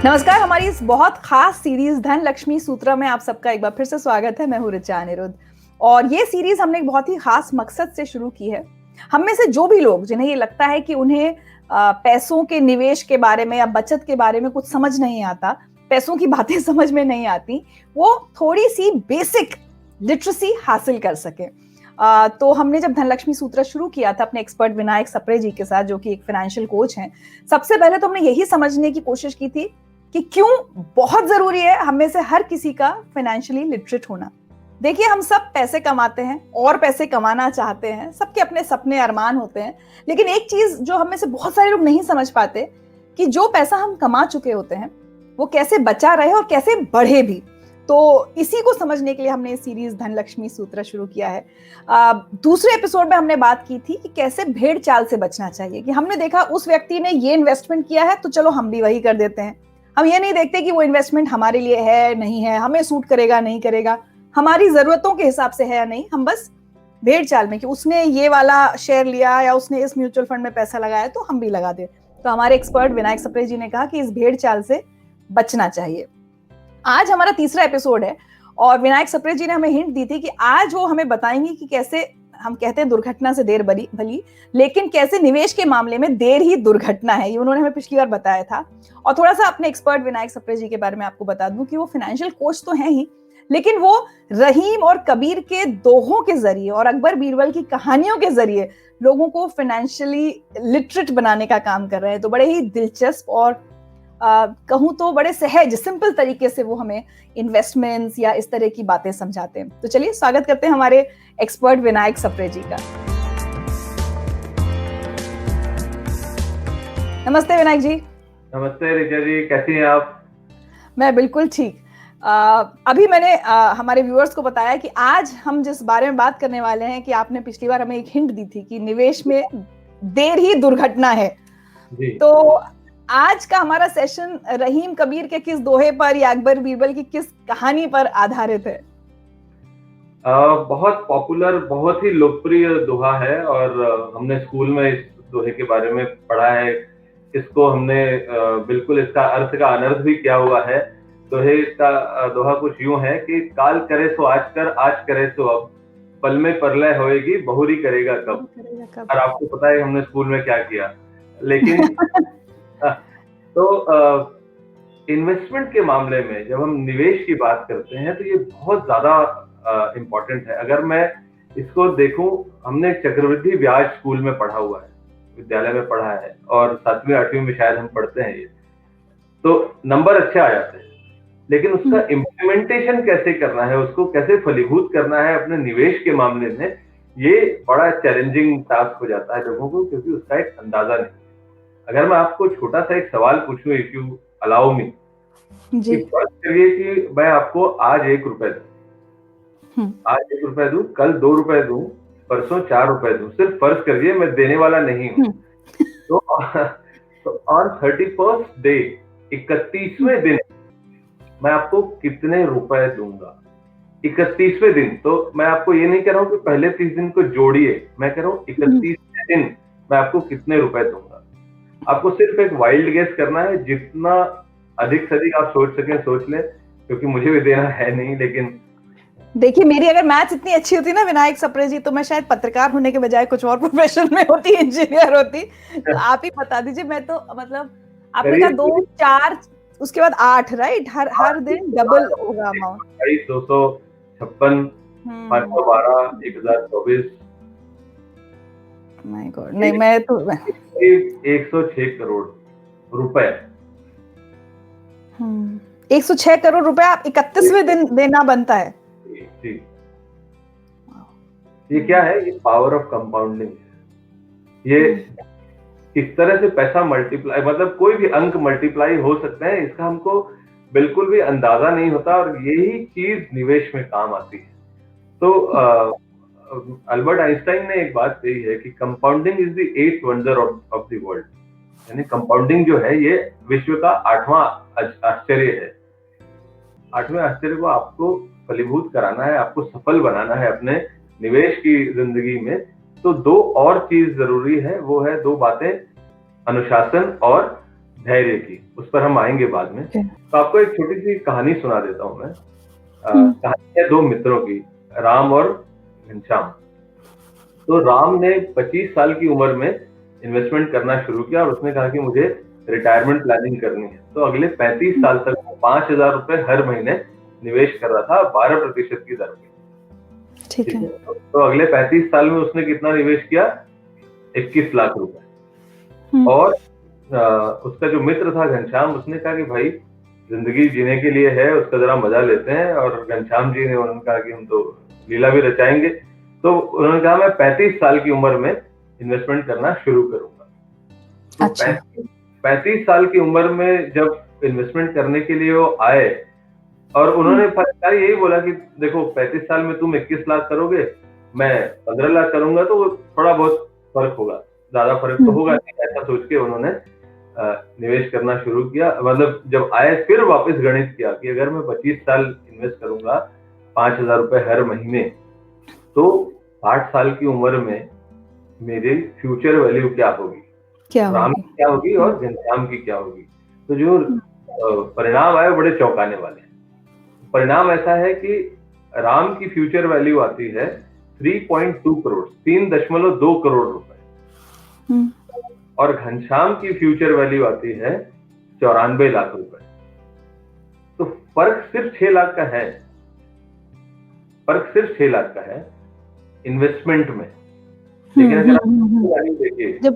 नमस्कार। हमारी इस बहुत खास सीरीज धन लक्ष्मी सूत्र में आप सबका एक बार फिर से स्वागत है। मैं हूं ऋचा अनिरुद्ध और ये सीरीज हमने एक बहुत ही खास मकसद से शुरू की है। हम में से जो भी लोग जिन्हें ये लगता है कि उन्हें पैसों के निवेश के बारे में या बचत के बारे में कुछ समझ नहीं आता, पैसों की बातें समझ में नहीं आती, वो थोड़ी सी बेसिक लिटरेसी हासिल कर सके। तो हमने जब धनलक्ष्मी सूत्र शुरू किया था अपने एक्सपर्ट विनायक सप्रे जी के साथ, जो कि एक फाइनेंशियल कोच हैं, सबसे पहले तो हमने यही समझने की कोशिश की थी कि क्यों बहुत जरूरी है हम में से हर किसी का फाइनेंशियली लिटरेट होना। देखिए, हम सब पैसे कमाते हैं और पैसे कमाना चाहते हैं, सबके अपने सपने अरमान होते हैं, लेकिन एक चीज जो हम में से बहुत सारे लोग नहीं समझ पाते कि जो पैसा हम कमा चुके होते हैं वो कैसे बचा रहे और कैसे बढ़े भी। तो इसी को समझने के लिए हमने सीरीज धनलक्ष्मी सूत्र शुरू किया है। दूसरे एपिसोड में हमने बात की थी कि कैसे भेड़ चाल से बचना चाहिए, कि हमने देखा उस व्यक्ति ने ये इन्वेस्टमेंट किया है तो चलो हम भी वही कर देते हैं। हम ये नहीं देखते कि वो इन्वेस्टमेंट हमारे लिए है नहीं है, हमें सूट करेगा नहीं करेगा, हमारी जरूरतों के हिसाब से है या नहीं। हम बस भेड़ चाल में कि उसने ये वाला शेयर लिया या उसने इस म्यूचुअल फंड में पैसा लगाया तो हम भी लगा दे। तो हमारे एक्सपर्ट विनायक सप्रे जी ने कहा कि इस भेड़ चाल से बचना चाहिए। आज हमारा तीसरा एपिसोड है और विनायक सप्रे जी ने हमें हिंट दी थी कि आज वो हमें बताएंगे कि कैसे, हम कहते हैं दुर्घटना से देर भली, लेकिन कैसे निवेश के मामले में देर ही दुर्घटना है, ये उन्होंने हमें पिछली बार बताया था। और थोड़ा सा अपने एक्सपर्ट विनायक सप्रे जी के बारे में आपको बता दूं कि वो फाइनेंशियल कोच तो हैं ही, लेकिन वो रहीम और कबीर के दोहों के जरिए और अकबर बीरबल की कहानियों के जरिए लोगों को फाइनेंशियली लिटरेट बनाने का काम कर रहे हैं। तो बड़े ही दिलचस्प और कहूं तो बड़े सहज सिंपल तरीके से वो हमें इन्वेस्टमेंट्स या इस तरह की बातें समझाते हैं। तो चलिए स्वागत करते हैं हमारे एक्सपर्ट विनायक सप्रे जी का। नमस्ते विनायक जी। नमस्ते ऋचा जी, कैसी हैं आप? मैं बिल्कुल ठीक। अभी मैंने हमारे व्यूअर्स को बताया कि आज हम जिस बारे में बात करने वाले हैं, कि आपने पिछली बार हमें एक हिंट दी थी कि निवेश में देर ही दुर्घटना है जी। तो आज का हमारा सेशन रहीम कबीर के किस दोहे पर या अकबर बीरबल की किस कहानी पर आधारित है? बहुत पॉपुलर, बहुत ही लोकप्रिय दोहा है और हमने स्कूल में इस दोहे के बारे में पढ़ा है। इसको हमने बिल्कुल इसका अर्थ का अनर्थ भी किया हुआ है। दोहा कुछ यूं है कि काल करे सो आज कर, आज करे सो अब, पल में परलय होएगी, बहुरी करेगा कब। और आपको पता है हमने स्कूल में क्या किया। लेकिन तो इन्वेस्टमेंट के मामले में जब हम निवेश की बात करते हैं तो ये बहुत ज्यादा इम्पोर्टेंट है। अगर मैं इसको देखूं, हमने चक्रवृद्धि ब्याज स्कूल में पढ़ा हुआ है, विद्यालय में पढ़ा है और 7वीं 8वीं में शायद हम पढ़ते हैं ये, तो नंबर अच्छे आ जाते हैं। लेकिन उसका इम्प्लीमेंटेशन कैसे करना है, उसको कैसे फलीभूत करना है अपने निवेश के मामले में, ये बड़ा चैलेंजिंग टास्क हो जाता है लोगों को, क्योंकि उसका एक अंदाजा नहीं। अगर मैं आपको छोटा सा एक सवाल पूछूं, इफ यू अलाउ मी, फर्ज करिए कि मैं आपको आज 1 रुपए दूं, आज 1 रुपए दूं, कल 2 रुपए दूं, परसों 4 रुपए दूं, सिर्फ फर्ज करिए, मैं देने वाला नहीं हूं। तो ऑन 31st डे, 31वें दिन मैं आपको कितने रुपए दूंगा? 31वें दिन। तो मैं आपको ये नहीं कह रहा हूं कि पहले 30 दिन को जोड़िए, मैं कह रहा हूं 31वें दिन मैं आपको कितने रुपए दूंगा। आपको सिर्फ एक वाइल्ड गेस करना है, जितना अधिक से अधिक आप सोच सकें सोच लें, क्योंकि मुझे भी देना है नहीं। लेकिन देखिए, मेरी अगर मैथ्स इतनी अच्छी होती ना विनायक सप्रे जी, तो मैं शायद पत्रकार होने के बजाय कुछ और प्रोफेशन में होती, इंजीनियर होती। तो आप ही बता दीजिए। मैं तो मतलब आपने कहा 2, 4, उसके बाद 8, राइट? हर दिन डबल होगा अमाउंट। 256, 512, 1024। माय गॉड, नहीं मैं तो 106 करोड़ रुपए। 106 करोड़ रुपए आप 31वें दिन देना बनता है। ये क्या है? ये पावर ऑफ कंपाउंडिंग है। ये किस तरह से पैसा मल्टीप्लाई, मतलब कोई भी अंक मल्टीप्लाई हो सकते हैं, इसका हमको बिल्कुल भी अंदाजा नहीं होता, और यही चीज निवेश में काम आती है। तो अल्बर्ट आइंस्टाइन ने एक बात कही है कि compounding is the 8th wonder of the world, यानी कंपाउंडिंग जो है ये विश्व का 8वां आश्चर्य है। 8वें आश्चर्य को आपको फलीभूत कराना है, आपको सफल बनाना है अपने निवेश की जिंदगी में, तो 2 और चीज जरूरी है। वो है 2 बातें, अनुशासन और धैर्य की, उस पर हम आएंगे बाद में। तो आपको एक छोटी सी कहानी सुना देता हूँ मैं। कहानी है दो मित्रों की, राम और घनश्याम। तो राम ने 25 साल की उम्र में इन्वेस्टमेंट करना शुरू किया और उसने कहा कि मुझे रिटायरमेंट प्लानिंग करनी है। तो अगले 35 साल तक वो 5,000 रुपए हर महीने निवेश कर रहा था 12% की दर पे। ठीक है। तो अगले 35 साल में उसने कितना निवेश किया? 21 लाख रुपए। और उसका जो मित्र था घनश्याम, उसने कहा कि भाई जिंदगी जीने के लिए है, उसका जरा मजा लेते हैं। और घनश्याम जी ने उन्होंने कहा कि हम तो लीला भी रचाएंगे। तो उन्होंने कहा मैं 35 साल की उम्र में इन्वेस्टमेंट करना शुरू करूंगा। तो अच्छा। 35 साल की उम्र में जब इन्वेस्टमेंट करने के लिए वो आए, और उन्होंने यही बोला कि देखो 35 साल में तुम 21 लाख करोगे, मैं 15 लाख करूंगा, तो थोड़ा बहुत फर्क होगा, ज्यादा फर्क तो होगा नहीं। ऐसा सोच के उन्होंने निवेश करना शुरू किया। मतलब जब आए फिर वापस गणित किया कि अगर मैं 25 साल इन्वेस्ट करूंगा 5,000 रुपए हर महीने, तो 60 साल की उम्र में मेरी फ्यूचर वैल्यू क्या होगी, राम की क्या होगी और घनश्याम की क्या होगी। तो जो परिणाम आए बड़े चौंकाने वाले हैं। परिणाम ऐसा है कि राम की फ्यूचर वैल्यू आती है 3.2 करोड़, 3.2 करोड़ रुपए, और घनश्याम की फ्यूचर वैल्यू आती है 94 लाख रुपए। तो फर्क सिर्फ 6 लाख का है, फर्क सिर्फ 6 लाख का है इन्वेस्टमेंट में। लेकिन अगर आप वैल्यू देखिए, जब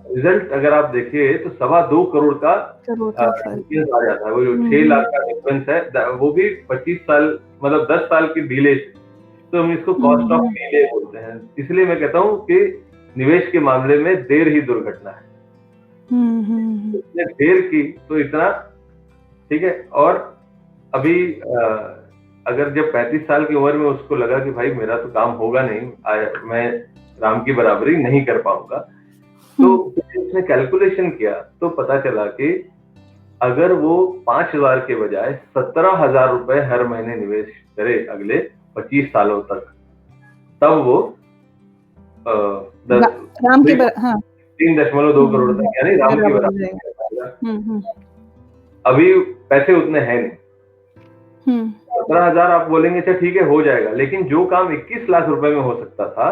रिजल्ट अगर आप देखिए तो 2.25 करोड़ का डिफरेंस आ जाता है। वो जो 6 लाख का डिफरेंस है, वो भी 25 साल, मतलब 10 साल की डिले से। तो हम इसको कॉस्ट ऑफ डिले बोलते हैं। इसलिए मैं कहता हूँ कि निवेश के मामले में देर ही दुर्घटना है। उसने देर की तो इतना, ठीक है। और अभी अगर जब 35 साल की उम्र में उसको लगा कि भाई मेरा तो काम होगा नहीं, मैं राम की बराबरी नहीं कर पाऊंगा, तो उसने कैलकुलेशन किया तो पता चला कि अगर वो 5,000 के बजाय 17,000 रुपए हर महीने निवेश करे अगले 25 सालों तक, तब वो 3.2 करोड़ तक, यानी राम की बराबरी। अभी पैसे उतने हैं नहीं। 17,000 आप बोलेंगे अच्छा ठीक है हो जाएगा, लेकिन जो काम 21 लाख रुपए में हो सकता था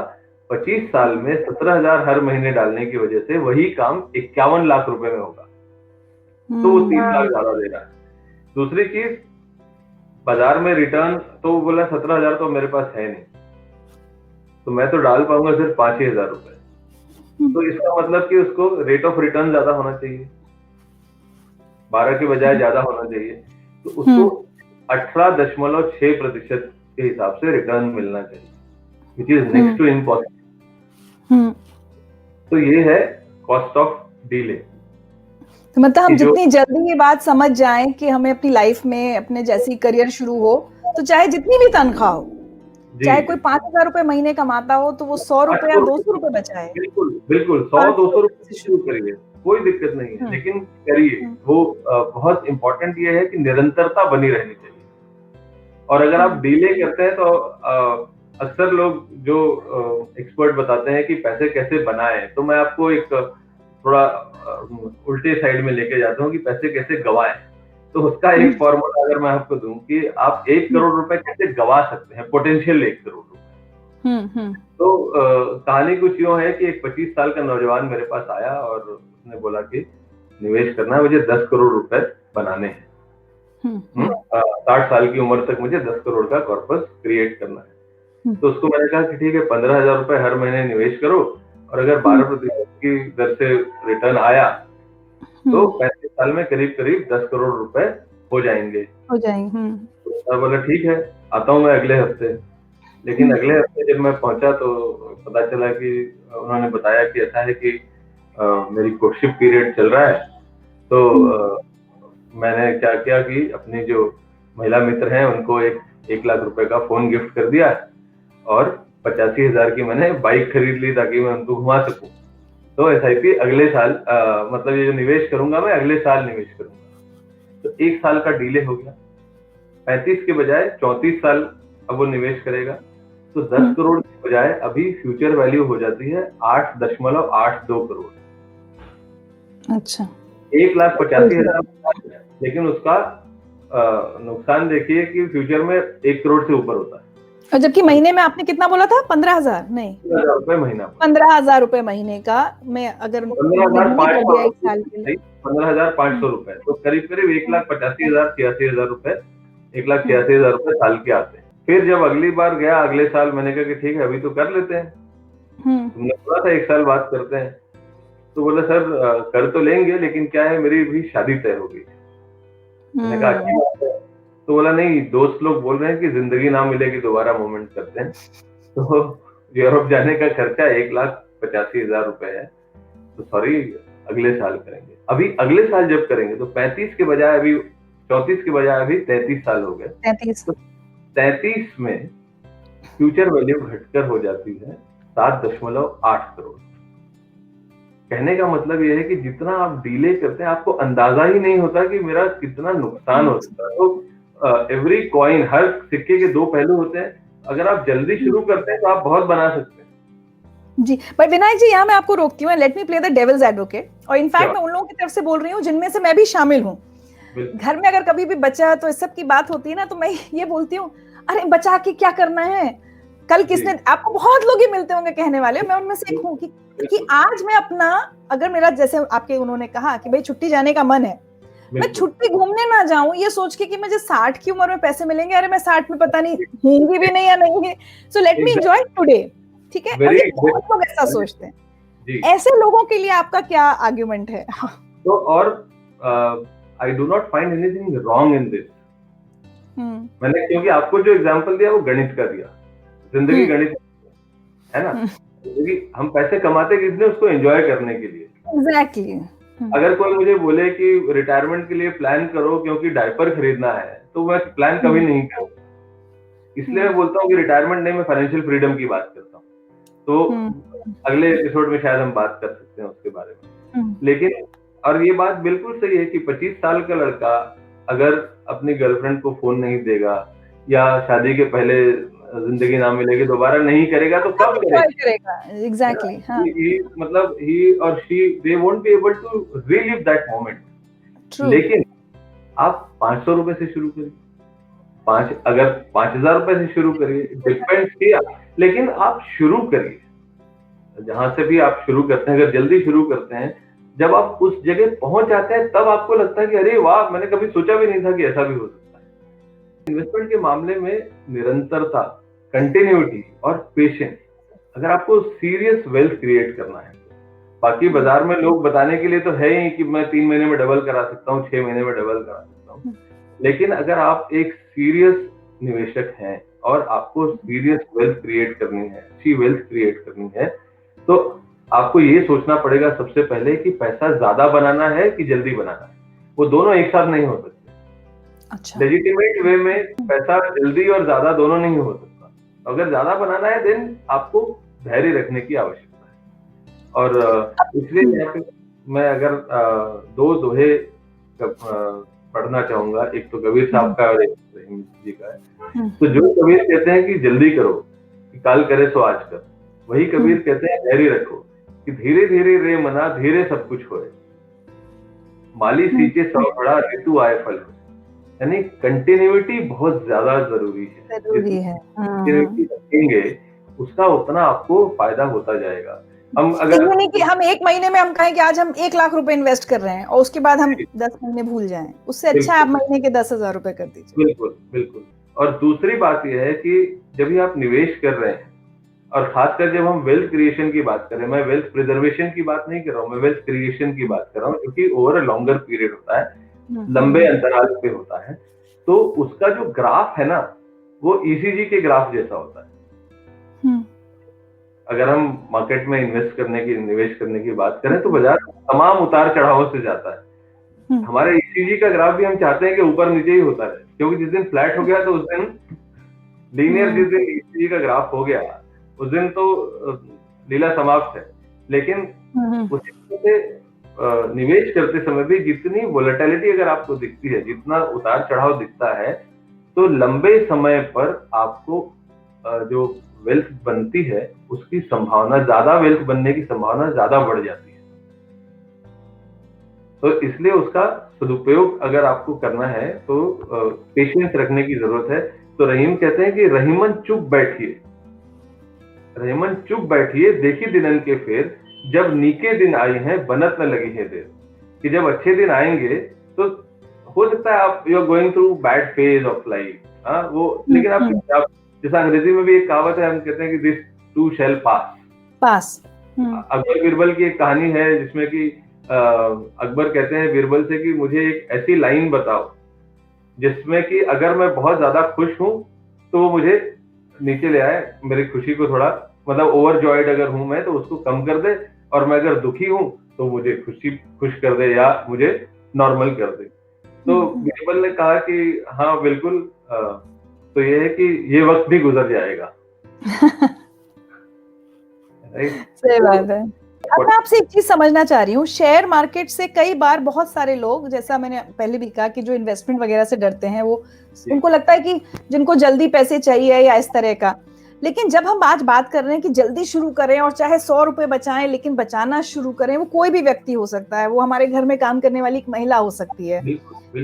25 साल में 17,000 हर महीने डालने की वजह से वही काम 51 लाख रुपए में होगा। तो वो 30 लाख ज्यादा दे रहा है। दूसरी चीज, बाजार में रिटर्न तो बोला 17,000 तो मेरे पास है नहीं, तो मैं तो डाल पाऊंगा सिर्फ 5,000 रुपए। तो इसका मतलब कि उसको रेट ऑफ रिटर्न ज्यादा होना चाहिए, 12 के बजाय ज्यादा होना चाहिए। तो उसको 18.6% के हिसाब से रिटर्न मिलना चाहिए, which is next to impossible. तो ये है कॉस्ट ऑफ डिले। तो मतलब हम जितनी जल्दी ये बात समझ जाएं कि हमें अपनी लाइफ में अपने जैसी करियर शुरू हो, तो चाहे जितनी भी तनख्वाह हो, चाहे कोई 5,000 रुपए महीने कमाता हो, तो वो 100 रुपए या 200 रुपए बचाए। बिल्कुल बिल्कुल, 100-200 रुपए शुरू करिए, कोई दिक्कत नहीं है, लेकिन करिए। वो बहुत इंपॉर्टेंट ये है कि निरंतरता बनी रहनी चाहिए। और अगर आप डिले करते हैं तो अक्सर लोग जो एक्सपर्ट बताते हैं कि पैसे कैसे बनाएं, तो मैं आपको एक थोड़ा उल्टे साइड में लेके जाता हूँ कि पैसे कैसे गवाएं। तो उसका एक फॉर्मूला अगर मैं आपको दूं कि आप 1 करोड़ रुपए कैसे गवा सकते हैं, पोटेंशियल 1 करोड़ रुपए। तो कहानी कुछ यूं है कि एक 25 साल का नौजवान मेरे पास आया और उसने बोला कि निवेश करना है, मुझे 10 करोड़ रुपए बनाने हैं। 60 साल की उम्र तक मुझे 10 करोड़ का कॉर्पस क्रिएट करना है। तो उसको मैंने कहा कि ठीक है 15,000 रुपए हर महीने निवेश करो, और अगर 12% की दर से रिटर्न आया तो 35 साल में करीब करीब 10 करोड़ रुपए हो जाएंगे। तो बोला ठीक है, आता हूँ मैं अगले हफ्ते। लेकिन अगले हफ्ते जब मैं पहुंचा तो पता चला कि उन्होंने बताया कि ऐसा है कि मेरी कोर्टशिप पीरियड चल रहा है। तो मैंने क्या किया कि अपनी जो महिला मित्र हैं उनको 1 लाख रुपए का फोन गिफ्ट कर दिया, और 85,000 की मैंने बाइक खरीद ली ताकि मैं उनको घुमा सकूं। तो एसआईपी अगले साल, मतलब ये जो निवेश करूंगा मैं अगले साल निवेश करूंगा। तो 1 साल का डिले हो गया, 35 के बजाय 34 साल अब वो निवेश करेगा। तो 10 करोड़ के बजाय अभी फ्यूचर वैल्यू हो जाती है 8.82 करोड़। अच्छा, 1,85,000, लेकिन उसका नुकसान देखिए कि फ्यूचर में 1 करोड़ से ऊपर होता है। और जबकि महीने में आपने कितना बोला था? 15,000 नहीं, 15,000 रुपए महीना। 15,000 रुपए महीने का मैं अगर उन्होंने बीमे कर दिया 1 साल के लिए। 15,500 रुपए, तो करीब-करीब 1,85,000, 86,000 रुपए, 1,86,000 रुपए साल के आते हैं। फिर जब अगली बार गया अगले साल, मैंने कहा कि ठीक है अभी तो कर लेते हैं। तुमने बोला था 1 साल बात करते हैं। तो बोला सर कर तो लेंगे, लेकिन क्या है मेरी भी शादी तय हो गई। मैंने कहा अच्छी बात है। तो बोला नहीं, दोस्त लोग बोल रहे हैं कि जिंदगी ना मिलेगी दोबारा मूवमेंट करते हैं। तो यूरोप जाने का खर्चा 1,85,000 रुपए है, तो सॉरी अगले साल करेंगे। अभी अगले साल जब करेंगे तो 35 के बजाय अभी 34 के बजाय अभी 33 साल हो गए। 33 तो 33 में फ्यूचर वैल्यू घटकर हो जाती है 7.8 करोड़। कहने का मतलब ये है कि जितना आप डिले करते हैं आपको अंदाजा ही नहीं होता कि मेरा कितना नुकसान हो सकता है। तो एवरी कॉइन, हर सिक्के के 2 पहलू होते हैं। अगर आप जल्दी शुरू करते हैं तो आप बहुत बना सकते हैं। जी, बट विनायक जी यहाँ मैं आपको रोकती हूँ, let me play the devil's advocate. और इनफैक्ट मैं उन लोगों की तरफ से बोल रही हूँ जिनमें से मैं भी शामिल हूँ। घर में अगर कभी भी बचा तो इस सब की बात होती है ना, तो मैं ये बोलती हूँ अरे बचा के क्या करना है, कल किसने, आपको बहुत लोग ही मिलते होंगे कहने वाले, मैं उनमें से एक हूँ कि आज मैं अपना, अगर मेरा जैसे आपके उन्होंने कहा कि भाई छुट्टी जाने का मन है, मैं छुट्टी घूमने ना जाऊं ये सोच के कि मुझे 60 की उम्र में पैसे मिलेंगे, अरे मैं 60 में पता नहीं होंगी भी नहीं या नहीं है, so let me enjoy today. ठीक है, और ये बहुत लोग ऐसा सोचते हैं। ऐसे लोगों के लिए आपका क्या आर्गुमेंट है? तो और I do not find anything wrong in this. मैंने क्योंकि आपको जो एग्जांपल दिया वो गणित का दिया, जिंदगी गणित है ना, क्योंकि हम पैसे कमाते किसने, उसको एंजॉय करने के लिए। एग्जैक्टली। अगर कोई मुझे बोले कि रिटायरमेंट के लिए प्लान करो क्योंकि डायपर खरीदना है, तो मैं प्लान कभी नहीं करूँ। इसलिए मैं बोलता हूँ कि रिटायरमेंट नहीं, मैं फाइनेंशियल फ्रीडम की बात करता हूँ। तो अगले एपिसोड में शायद हम बात कर सकते हैं उसके बारे में। लेकिन और ये बात बिल्कुल सही है कि 25 साल का लड़का अगर अपनी गर्लफ्रेंड को फोन नहीं देगा या शादी के पहले जिंदगी ना मिलेगी दोबारा नहीं करेगा तो कब करेगा? एग्जैक्टली। हाँ, मतलब ही और she they won't be able to relive that moment. लेकिन आप 500 रुपए से शुरू करिए, अगर 5,000 रुपए से शुरू करिए, डिपेंड्स किया, लेकिन आप शुरू करिए जहां से भी आप शुरू करते हैं। अगर जल्दी शुरू करते हैं, जब आप उस जगह पहुंच जाते हैं तब आपको लगता है कि अरे वाह, मैंने कभी सोचा भी नहीं था कि ऐसा भी हो सकता है। इन्वेस्टमेंट के मामले में निरंतरता, कंटिन्यूटी और पेशेंस, अगर आपको सीरियस वेल्थ क्रिएट करना है, बाकी बाजार में लोग बताने के लिए तो है ही कि मैं 3 महीने में डबल करा सकता हूँ, 6 महीने में डबल करा सकता हूँ, लेकिन अगर आप एक सीरियस निवेशक हैं और आपको सीरियस वेल्थ क्रिएट करनी है, अच्छी वेल्थ क्रिएट करनी है, तो आपको ये सोचना पड़ेगा सबसे पहले कि पैसा ज्यादा बनाना है कि जल्दी बनाना है। वो दोनों एक साथ नहीं हो सकते। अच्छा। लेजिटिमेट वे में पैसा जल्दी और ज्यादा दोनों नहीं हो सकता। अगर ज्यादा बनाना है देन आपको धैर्य रखने की आवश्यकता है। और इसलिए यहाँ पे मैं अगर 2 दोहे पढ़ना चाहूंगा, एक तो कबीर साहब का और एक रहीम जी का है। तो जो कबीर कहते हैं कि जल्दी करो कि काल करे सो आज कर, वही कबीर कहते हैं धैर्य रखो कि धीरे धीरे रे मना धीरे सब कुछ होए, माली सींचे सौ घड़ा ऋतु आए फल हो। यानी कंटिन्यूटी बहुत ज्यादा जरूरी है। कंटिन्यूटी रखेंगे उसका उतना आपको फायदा होता जाएगा। हम अगर नहीं कि हम 1 महीने में हम कहें कि आज हम 1 लाख रुपए इन्वेस्ट कर रहे हैं और उसके बाद हम 10 महीने भूल जाएं, उससे अच्छा आप महीने के 10,000 रुपए कर दीजिए। बिल्कुल बिल्कुल। और दूसरी बात यह है कि जब भी आप निवेश कर रहे हैं, और खासकर जब हम वेल्थ क्रिएशन की बात करें, मैं वेल्थ प्रिजर्वेशन की बात नहीं कर रहा हूँ, मैं वेल्थ क्रिएशन की बात कर रहा हूँ, क्योंकि ओवर अ लॉन्गर पीरियड होता है, लंबे अंतराल पे होता है, तो उसका जो ग्राफ है ना, वो ईसीजी के ग्राफ जैसा होता है। अगर हम मार्केट में निवेश करने की बात करें तो बाजार तमाम उतार चढ़ावों से जाता है। हमारे ईसीजी का ग्राफ भी हम चाहते हैं कि ऊपर नीचे ही होता रहे, क्योंकि जिस दिन फ्लैट हो गया तो उस दिन लीनियर, जिस दिन ईसीजी का ग्राफ हो गया उस दिन तो लीला समाप्त है। लेकिन उसी तरह से निवेश करते समय भी जितनी वोलेटिलिटी अगर आपको दिखती है, जितना उतार चढ़ाव दिखता है, तो लंबे समय पर आपको जो वेल्थ बनती है उसकी संभावना, ज्यादा वेल्थ बनने की संभावना ज्यादा बढ़ जाती है। तो इसलिए उसका सदुपयोग अगर आपको करना है तो पेशेंस रखने की जरूरत है। तो रहीम कहते हैं कि रहीमन चुप बैठिए, रहीमन चुप बैठिए, देखी दिनन के फेर, जब नीके दिन आई हैं बनत न लगी है देर। कि जब अच्छे दिन आएंगे तो हो सकता है आप you are going through bad phase of life, हाँ वो, लेकिन आप जैसे अंग्रेजी में भी एक कहावत है, हम कहते हैं कि दिस टू शैल पास। अकबर बीरबल की एक कहानी है जिसमें कि अकबर कहते हैं बीरबल से कि मुझे एक ऐसी लाइन बताओ जिसमें कि अगर मैं बहुत ज्यादा खुश हूं तो वो मुझे नीचे ले आए, मेरी खुशी को थोड़ा, मतलब ओवर जॉयड अगर हूं मैं तो उसको कम कर दे, और मैं अगर दुखी हूं तो मुझे खुश कर दे या मुझे नॉर्मल कर दे। तो बीरबल ने कहा कि हाँ बिल्कुल, तो ये है कि ये वक्त भी गुजर जाएगा। सही बात है। अब मैं आपसे एक चीज समझना चाह रही हूँ, शेयर मार्केट से कई बार बहुत सारे लोग, जैसा मैंने पहले भी कहा कि जो इन्वेस्टमेंट वगैरह से डरते हैं, वो उनको लगता है कि जिनको जल्दी पैसे चाहिए या इस तरह का। लेकिन जब हम आज बात कर रहे हैं कि जल्दी शुरू करें और चाहे 100 रुपए बचाएं लेकिन बचाना शुरू करें, वो कोई भी व्यक्ति हो सकता है, वो हमारे घर में काम करने वाली एक महिला हो सकती है।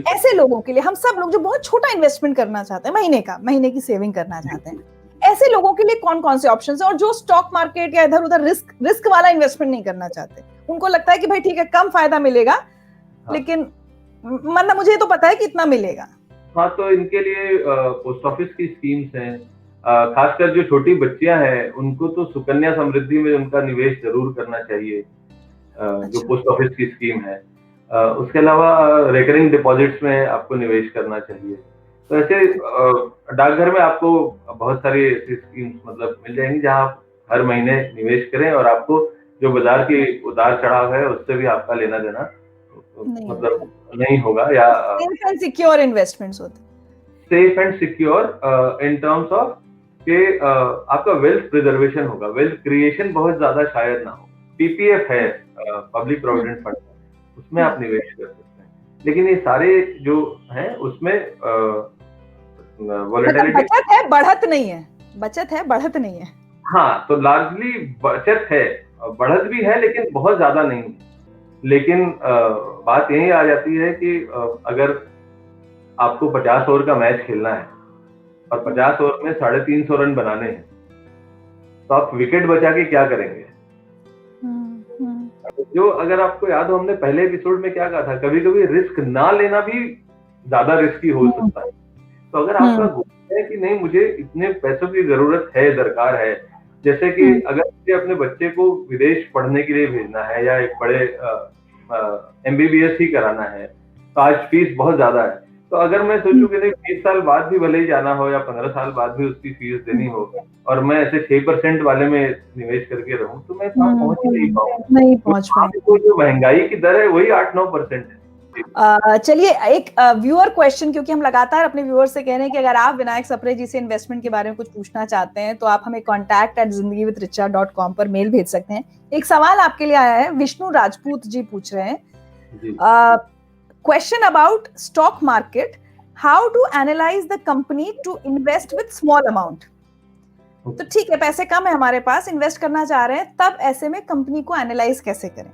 ऐसे लोगों के लिए, हम सब लोग जो बहुत छोटा इन्वेस्टमेंट करना चाहते हैं, महीने की सेविंग करना चाहते हैं, ऐसे लोगों के लिए कौन कौन से ऑप्शंस हैं? और जो स्टॉक मार्केट या इधर उधर रिस्क वाला इन्वेस्टमेंट नहीं करना चाहते, उनको लगता है कि भाई ठीक है कम फायदा मिलेगा, लेकिन मतलब मुझे तो पता है कि इतना मिलेगा। हाँ, तो इनके लिए पोस्ट ऑफिस की स्कीम्स हैं, खासकर जो छोटी बच्चियां हैं उनको तो सुकन्या समृद्धि में उनका निवेश जरूर करना चाहिए, जो पोस्ट ऑफिस की स्कीम है। उसके अलावा रिकरिंग डिपॉजिट्स में आपको निवेश करना चाहिए। तो ऐसे डाकघर में आपको बहुत सारी ऐसी स्कीम्स मतलब मिल जाएंगी जहां आप हर महीने निवेश करें और आपको जो बाजार की उतार चढ़ाव है उससे भी आपका लेना देना मतलब नहीं होगा, या सेफ एंड सिक्योर इन्वेस्टमेंट्स होते हैं। Safe and secure in terms of कि आपका वेल्थ प्रिजर्वेशन होगा, वेल्थ क्रिएशन बहुत ज्यादा शायद ना हो। पीपीएफ है, पब्लिक प्रोविडेंट फंड, उसमें आप निवेश कर सकते हैं, लेकिन ये सारे जो हैं उसमें वोलेटिलिटी, बचत है बढ़त नहीं है, बचत है बढ़त नहीं है। हाँ, तो लार्जली बचत है, बढ़त भी है लेकिन बहुत ज्यादा नहीं है। लेकिन बात यही आ जाती है कि अगर आपको 50 ओवर का मैच खेलना है और 50 ओवर में 350 रन बनाने हैं, तो आप विकेट बचा के क्या करेंगे? जो अगर आपको याद हो, हमने पहले एपिसोड में क्या कहा था, कभी कभी रिस्क ना लेना भी ज्यादा रिस्की हो सकता है। तो अगर आपका गोल है कि नहीं मुझे इतने पैसों की जरूरत है, दरकार है, जैसे कि अगर मुझे अपने बच्चे को विदेश पढ़ने के लिए भेजना है या एक बड़े एमबीबीएस ही कराना है, तो आज फीस बहुत ज्यादा है। तो अगर मैं सोचूं कि नहीं 20 साल बाद भी भले ही जाना हो या 15 साल बाद भी उसकी फीस देनी हो, और मैं ऐसे 6% वाले में निवेश करके रहूं, तो मैं पहुंच ही नहीं पाऊंगा। तो जो महंगाई की दर है वही 8-9% है। चलिए एक व्यूअर क्वेश्चन, क्योंकि हम लगातार अपने व्यूअर से कह रहे हैं कि अगर आप विनायक सप्रे जी से इन्वेस्टमेंट के बारे में कुछ पूछना चाहते हैं तो आप हमें contact@zindagivithricha.com पर मेल भेज सकते हैं। एक सवाल आपके लिए आया है, विष्णु राजपूत जी पूछ रहे हैं, question about stock market, how to analyse the company to invest with small amount. तो ठीक है, पैसे कम है हमारे पास, इन्वेस्ट करना चाह रहे हैं, तब ऐसे में कंपनी को एनालाइज कैसे करें?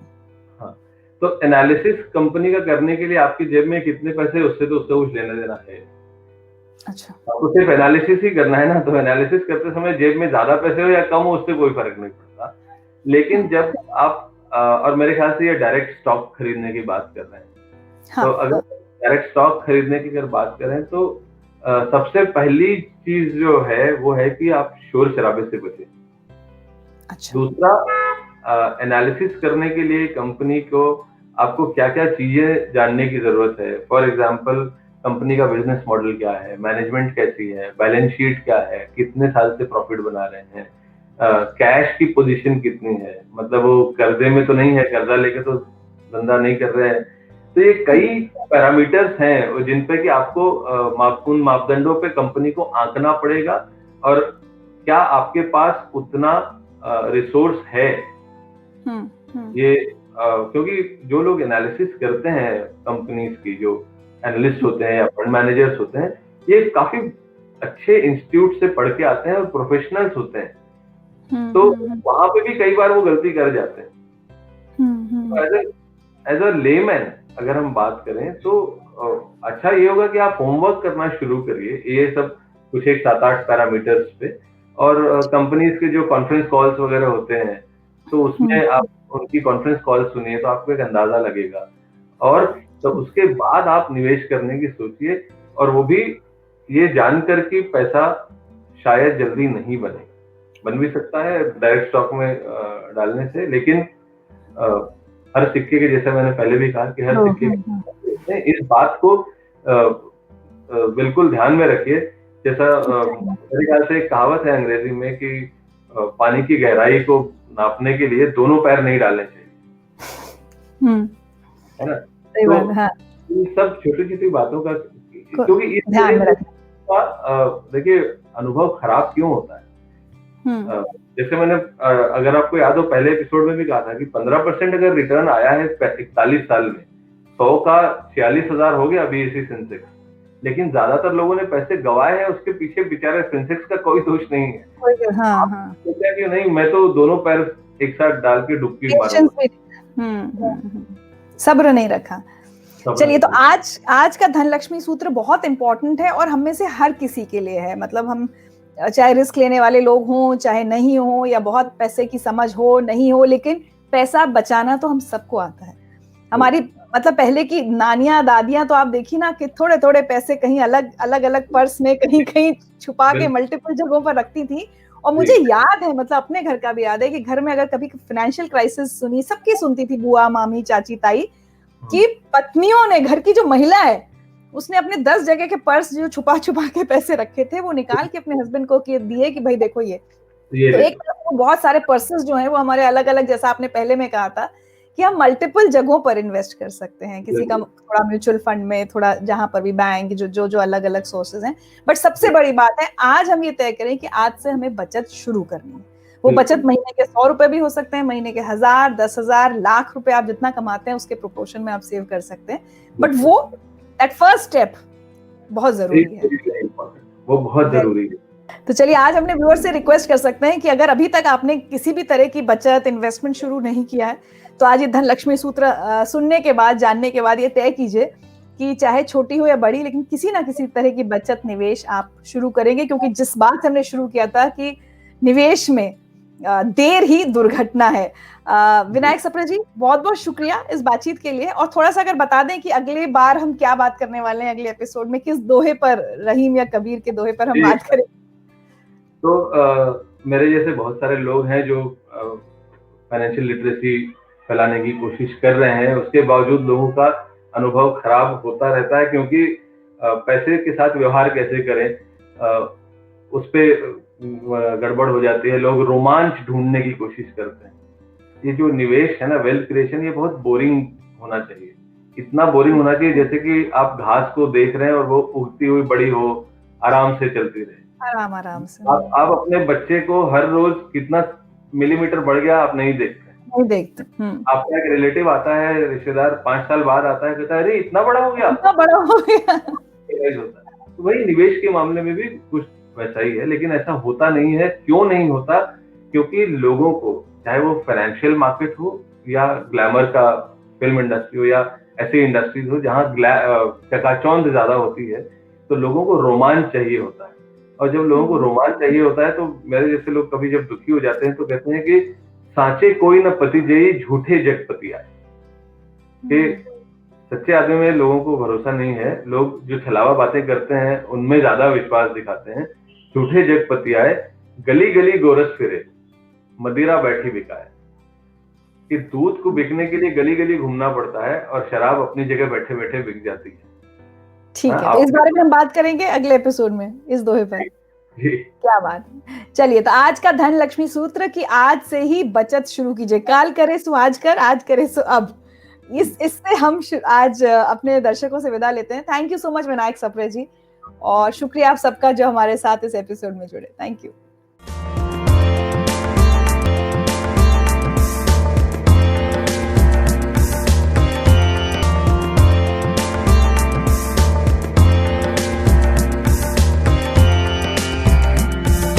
तो एनालिसिस कंपनी का करने के लिए आपकी जेब में कितने पैसे, उससे तो उसका कुछ लेना देना है। अच्छा, आपको सिर्फ एनालिसिस ही करना है ना, तो एनालिसिस करते समय जेब में ज्यादा पैसे हो या कम हो उससे कोई फर्क नहीं पड़ता। लेकिन जब आप और मेरे ख्याल से ये डायरेक्ट स्टॉक खरीदने की बात कर रहे हैं, तो अगर डायरेक्ट स्टॉक खरीदने की अगर बात करें तो सबसे पहली चीज जो है वो है कि आप शोर शराबे से बचें। अच्छा। दूसरा, एनालिसिस करने के लिए कंपनी को आपको क्या क्या चीजें जानने की जरूरत है। फॉर एग्जाम्पल, कंपनी का बिजनेस मॉडल क्या है, मैनेजमेंट कैसी है, बैलेंस शीट क्या है, कितने साल से प्रॉफिट बना रहे हैं, कैश की पोजीशन कितनी है, मतलब वो कर्जे में तो नहीं है, कर्जा लेके तो धंधा नहीं कर रहे हैं। तो ये कई पैरामीटर्स हैं जिन पे कि आपको उन मापदंडों पे कंपनी को आंकना पड़ेगा, और क्या आपके पास उतना रिसोर्स है। ये क्योंकि जो लोग एनालिसिस करते हैं कंपनीज की, जो एनालिस्ट होते हैं या फंड मैनेजर्स होते हैं, ये काफी अच्छे इंस्टीट्यूट से पढ़ के आते हैं और प्रोफेशनल्स होते हैं। तो वहां पे भी कई बार वो गलती कर जाते हैं। एज अ लेमैन अगर हम बात करें तो अच्छा ये होगा कि आप होमवर्क करना शुरू करिए ये सब कुछ एक 7-8 पैरामीटर्स पे, और कंपनीज के जो कॉन्फ्रेंस कॉल्स वगैरह होते हैं तो उसमें आप उनकी कॉन्फ्रेंस कॉल सुनिए तो आपको एक अंदाजा लगेगा। और तो उसके बाद आप निवेश करने की सोचिए, और वो भी ये जानकर कि पैसा शायद जल्दी नहीं बनेगा, बन भी सकता है डायरेक्ट स्टॉक में डालने से, लेकिन अ, हर सिक्के के, जैसे मैंने पहले भी कहा कि हर सिक्के के इस बात को बिल्कुल ध्यान में रखिए। जैसा मेरे ख्याल से एक कहावत है अंग्रेजी में कि पानी की गहराई को नापने के लिए दोनों पैर नहीं डालने चाहिए, है ना? सही तो बात, हाँ। इन सब छोटी-छोटी बातों का, क्योंकि इस ध्यान में रखना। देखिए अनुभव खराब क्यों होता है? जैसे मैंने अगर आपको याद हो पहले एपिसोड में भी कहा था कि 15% अगर रिटर्न आया है 41 साल में, 100 का 46,000 हो गया अभी इसी सेंसेक्स, लेकिन ज्यादातर लोगों ने पैसे गंवाए हैं, उसके पीछे बेचारे सेंसेक्स का कोई दोष नहीं है। सोचा कि नहीं मैं तो दोनों पैर एक साथ डाल के डुबकी मारूंगा, सब्र नहीं रखा। चलिए, तो आज का धनलक्ष्मी सूत्र बहुत इंपॉर्टेंट है और हम में से हर किसी के लिए है। मतलब हम चाहे रिस्क लेने वाले लोग हों, चाहे नहीं हो, या बहुत पैसे की समझ हो नहीं हो, लेकिन पैसा बचाना तो हम सबको आता है। हमारी मतलब पहले की नानियां दादियां तो आप देखी ना कि थोड़े थोड़े पैसे कहीं अलग अलग पर्स में कहीं कहीं छुपा के मल्टीपल जगहों पर रखती थी। और मुझे याद है, मतलब अपने घर का भी याद है कि घर में अगर कभी फाइनेंशियल क्राइसिस सुनी, सबकी सुनती थी, बुआ मामी चाची ताई, कि पत्नियों ने, घर की जो महिला है उसने अपने 10 जगह के पर्स जो छुपा छुपा के पैसे रखे थे वो निकाल के अपने हस्बैंड को दिए कि भाई देखो ये। तो एक तरफ बहुत सारे पर्सेस जो हैं वो हमारे अलग अलग, जैसा आपने पहले में कहा था कि हम मल्टीपल जगहों पर इन्वेस्ट कर सकते हैं, किसी का थोड़ा म्यूचुअल फंड में, थोड़ा जहां पर भी बैंक, जो अलग अलग सोर्सेज हैं। बट सबसे बड़ी बात है आज हम ये तय करें कि आज से हमें बचत शुरू करनी है। वो बचत महीने के 100 रुपए भी हो सकते हैं, महीने के 1000, 10,000, लाख रुपए, आप जितना कमाते हैं उसके प्रोपोर्शन में आप सेव कर सकते हैं। बट वो दैट फर्स्ट स्टेप बहुत जरूरी है, वो बहुत जरूरी है। तो चलिए, आज हमने व्यूअर से रिक्वेस्ट कर सकते हैं कि अगर अभी तक आपने किसी भी तरह की बचत इन्वेस्टमेंट शुरू नहीं किया है तो आज ये धनलक्ष्मी सूत्र सुनने के बाद, जानने के बाद ये तय कीजिए कि चाहे छोटी हो या बड़ी, लेकिन किसी ना किसी तरह की बचत निवेश आप शुरू करेंगे। क्योंकि जिस बात हमने शुरू किया था कि निवेश में देर ही दुर्घटना है। विनायक सप्रे जी, बहुत बहुत शुक्रिया इस बातचीत के लिए। और थोड़ा सा अगर बता दें कि अगली बार हम क्या बात करने वाले हैं, अगले एपिसोड में किस दोहे पर, रहीम या कबीर के दोहे पर हम बात करें? तो मेरे जैसे बहुत सारे लोग हैं जो फाइनेंशियल लिटरेसी फैलाने की कोशिश कर रहे हैं, उसके बावजूद लोगों का अनुभव खराब होता रहता है, क्योंकि पैसे के साथ व्यवहार कैसे करें उस पे गड़बड़ हो जाती है। लोग रोमांच ढूंढने की कोशिश करते हैं। ये जो निवेश है ना, वेल्थ क्रिएशन, ये बहुत बोरिंग होना चाहिए। इतना बोरिंग होना चाहिए जैसे कि आप घास को देख रहे हैं और वो उगती हुई बड़ी हो, आराम से चलती रहे, आराम से। आप अपने बच्चे को हर रोज कितना मिलीमीटर बढ़ गया आप नहीं देखते। आपका एक रिलेटिव आता है, रिश्तेदार 5 साल बाद आता है, कहता है अरे इतना बड़ा हो गया, इतना बड़ा हो गया। तो वही निवेश के मामले में भी कुछ वैसा ही है, लेकिन ऐसा होता नहीं है। क्यों नहीं होता? क्योंकि लोगों को, चाहे वो फाइनेंशियल मार्केट हो या ग्लैमर का फिल्म इंडस्ट्री हो या ऐसी इंडस्ट्रीज हो जहाँ चकाचौंध ज्यादा होती है, तो लोगों को रोमांच चाहिए होता है। और जब लोगों को रोमांच चाहिए होता है तो मेरे जैसे लोग कभी जब दुखी हो जाते हैं तो कहते हैं कि साचे कोई न पति जई, झूठे जगपति आए। कि सच्चे आदमी में लोगों को भरोसा नहीं है, लोग जो छलावा बातें करते हैं उनमें ज्यादा विश्वास दिखाते हैं। झूठे जगपति आए, गली गली गोरस फिरे, मदिरा बैठी बिकाए। कि दूध को बिकने के लिए गली गली घूमना पड़ता है और शराब अपनी जगह बैठे बैठे बिक जाती है। ठीक है, तो इस बारे में हम बात करेंगे अगले एपिसोड में, इस दोहे पर। क्या बात। चलिए, तो आज का धनलक्ष्मी सूत्र कि आज से ही बचत शुरू कीजिए। काल करे सो आज कर, आज करे सो अब। इससे हम आज अपने दर्शकों से विदा लेते हैं। Thank you so much Vinayak Sapre ji, और शुक्रिया आप सबका जो हमारे साथ इस एपिसोड में जुड़े। Thank you.